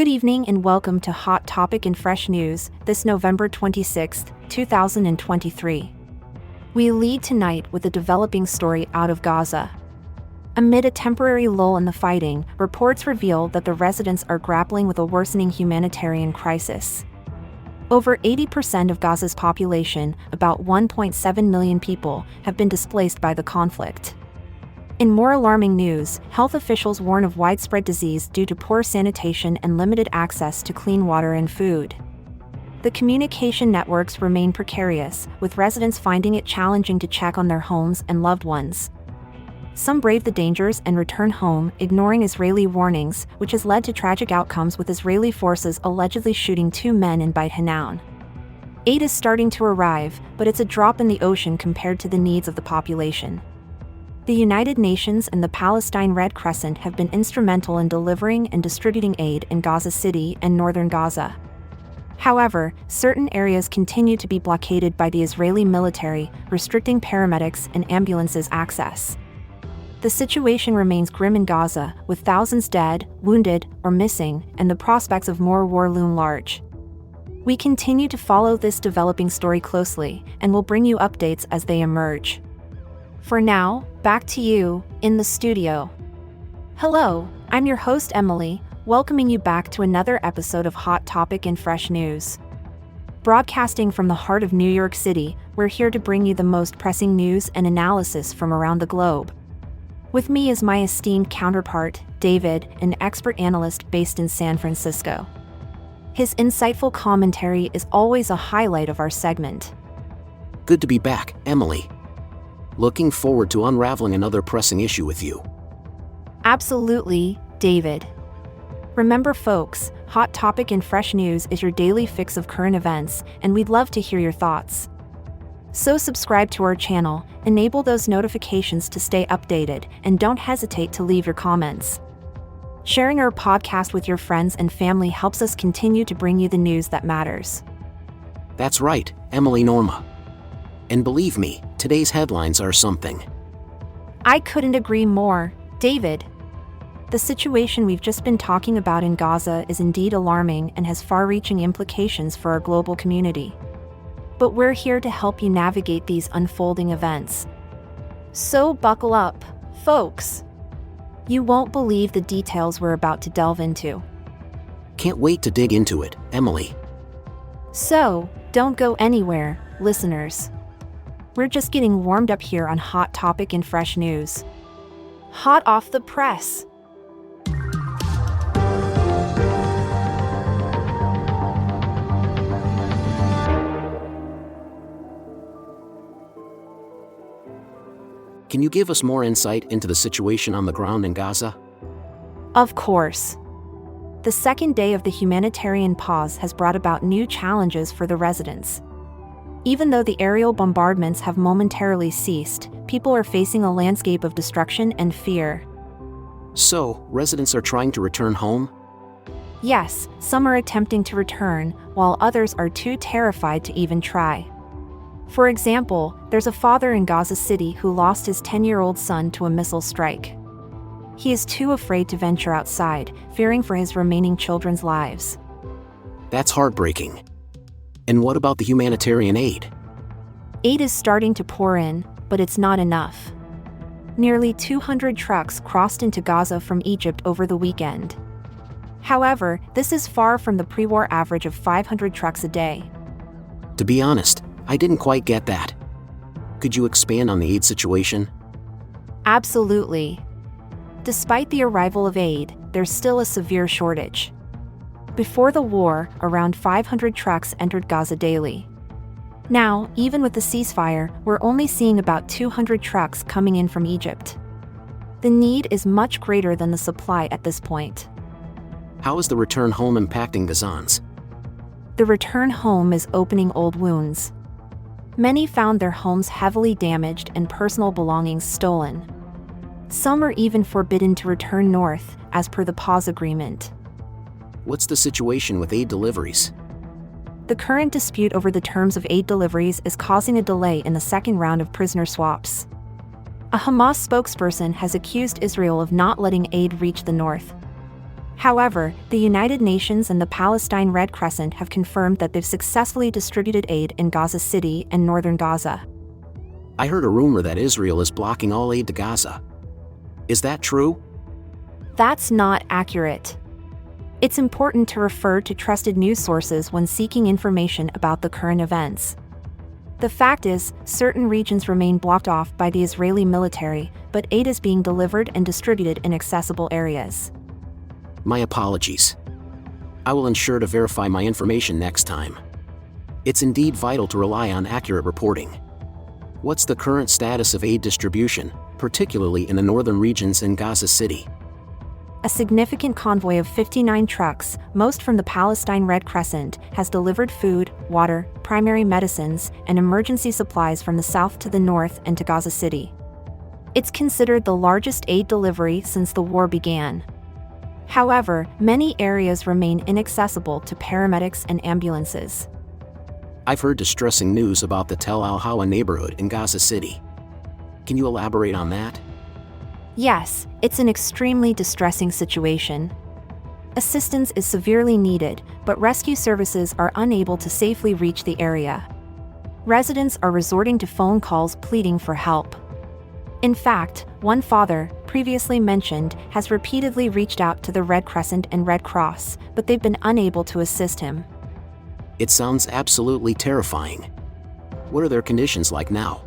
Good evening and welcome to Hot Topic and Fresh News, this November 26, 2023. We lead tonight with a developing story out of Gaza. Amid a temporary lull in the fighting, reports reveal that the residents are grappling with a worsening humanitarian crisis. Over 80% of Gaza's population, about 1.7 million people, have been displaced by the conflict. In more alarming news, health officials warn of widespread disease due to poor sanitation and limited access to clean water and food. The communication networks remain precarious, with residents finding it challenging to check on their homes and loved ones. Some brave the dangers and return home, ignoring Israeli warnings, which has led to tragic outcomes with Israeli forces allegedly shooting 2 men in Beit Hanun. Aid is starting to arrive, but it's a drop in the ocean compared to the needs of the population. The United Nations and the Palestine Red Crescent have been instrumental in delivering and distributing aid in Gaza City and northern Gaza. However, certain areas continue to be blockaded by the Israeli military, restricting paramedics and ambulances access. The situation remains grim in Gaza, with thousands dead, wounded, or missing, and the prospects of more war loom large. We continue to follow this developing story closely, and will bring you updates as they emerge. For now, back to you, in the studio. Hello, I'm your host Emily, welcoming you back to another episode of Hot Topic and Fresh News. Broadcasting from the heart of New York City, we're here to bring you the most pressing news and analysis from around the globe. With me is my esteemed counterpart, David, an expert analyst based in San Francisco. His insightful commentary is always a highlight of our segment. Good to be back, Emily. Looking forward to unraveling another pressing issue with you. Absolutely, David. Remember folks, Hot Topic and Fresh News is your daily fix of current events, and we'd love to hear your thoughts. So subscribe to our channel, enable those notifications to stay updated, and don't hesitate to leave your comments. Sharing our podcast with your friends and family helps us continue to bring you the news that matters. That's right, Emily Norma. And believe me, today's headlines are something. I couldn't agree more, David. The situation we've just been talking about in Gaza is indeed alarming and has far-reaching implications for our global community. But we're here to help you navigate these unfolding events. So buckle up, folks. You won't believe the details we're about to delve into. Can't wait to dig into it, Emily. So, don't go anywhere, listeners. We're just getting warmed up here on Hot Topic and Fresh News. Hot off the press. Can you give us more insight into the situation on the ground in Gaza? Of course. The second day of the humanitarian pause has brought about new challenges for the residents. Even though the aerial bombardments have momentarily ceased, people are facing a landscape of destruction and fear. So, residents are trying to return home? Yes, some are attempting to return, while others are too terrified to even try. For example, there's a father in Gaza City who lost his 10-year-old son to a missile strike. He is too afraid to venture outside, fearing for his remaining children's lives. That's heartbreaking. And what about the humanitarian aid? Aid is starting to pour in, but it's not enough. Nearly 200 trucks crossed into Gaza from Egypt over the weekend. However, this is far from the pre-war average of 500 trucks a day. To be honest, I didn't quite get that. Could you expand on the aid situation? Absolutely. Despite the arrival of aid, there's still a severe shortage. Before the war, around 500 trucks entered Gaza daily. Now, even with the ceasefire, we're only seeing about 200 trucks coming in from Egypt. The need is much greater than the supply at this point. How is the return home impacting Gazans? The return home is opening old wounds. Many found their homes heavily damaged and personal belongings stolen. Some are even forbidden to return north, as per the pause agreement. What's the situation with aid deliveries? The current dispute over the terms of aid deliveries is causing a delay in the second round of prisoner swaps. A Hamas spokesperson has accused Israel of not letting aid reach the north. However, the United Nations and the Palestine Red Crescent have confirmed that they've successfully distributed aid in Gaza City and northern Gaza. I heard a rumor that Israel is blocking all aid to Gaza. Is that true? That's not accurate. It's important to refer to trusted news sources when seeking information about the current events. The fact is, certain regions remain blocked off by the Israeli military, but aid is being delivered and distributed in accessible areas. My apologies. I will ensure to verify my information next time. It's indeed vital to rely on accurate reporting. What's the current status of aid distribution, particularly in the northern regions and Gaza City? A significant convoy of 59 trucks, most from the Palestine Red Crescent, has delivered food, water, primary medicines, and emergency supplies from the south to the north and to Gaza City. It's considered the largest aid delivery since the war began. However, many areas remain inaccessible to paramedics and ambulances. I've heard distressing news about the Tel Al-Hawa neighborhood in Gaza City. Can you elaborate on that? Yes, it's an extremely distressing situation. Assistance is severely needed, but rescue services are unable to safely reach the area. Residents are resorting to phone calls pleading for help. In fact, one father, previously mentioned, has repeatedly reached out to the Red Crescent and Red Cross, but they've been unable to assist him. It sounds absolutely terrifying. What are their conditions like now?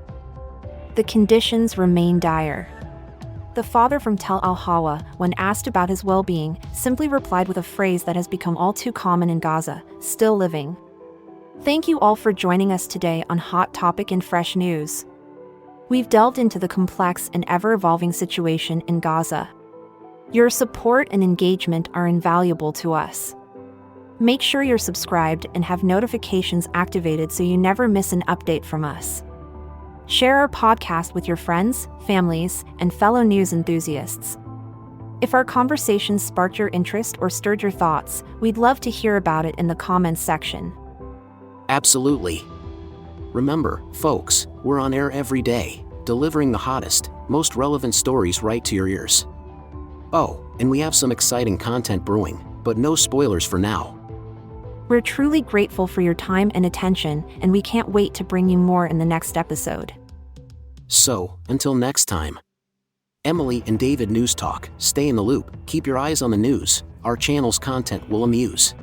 The conditions remain dire. The father from Tel Al-Hawa, when asked about his well-being, simply replied with a phrase that has become all too common in Gaza: still living. Thank you all for joining us today on Hot Topic and Fresh News. We've delved into the complex and ever-evolving situation in Gaza. Your support and engagement are invaluable to us. Make sure you're subscribed and have notifications activated so you never miss an update from us. Share our podcast with your friends, families, and fellow news enthusiasts. If our conversations sparked your interest or stirred your thoughts, we'd love to hear about it in the comments section. Absolutely. Remember, folks, we're on air every day, delivering the hottest, most relevant stories right to your ears. Oh, and we have some exciting content brewing, but no spoilers for now. We're truly grateful for your time and attention, and we can't wait to bring you more in the next episode. So, until next time. Emily and David News Talk, stay in the loop, keep your eyes on the news, our channel's content will amuse.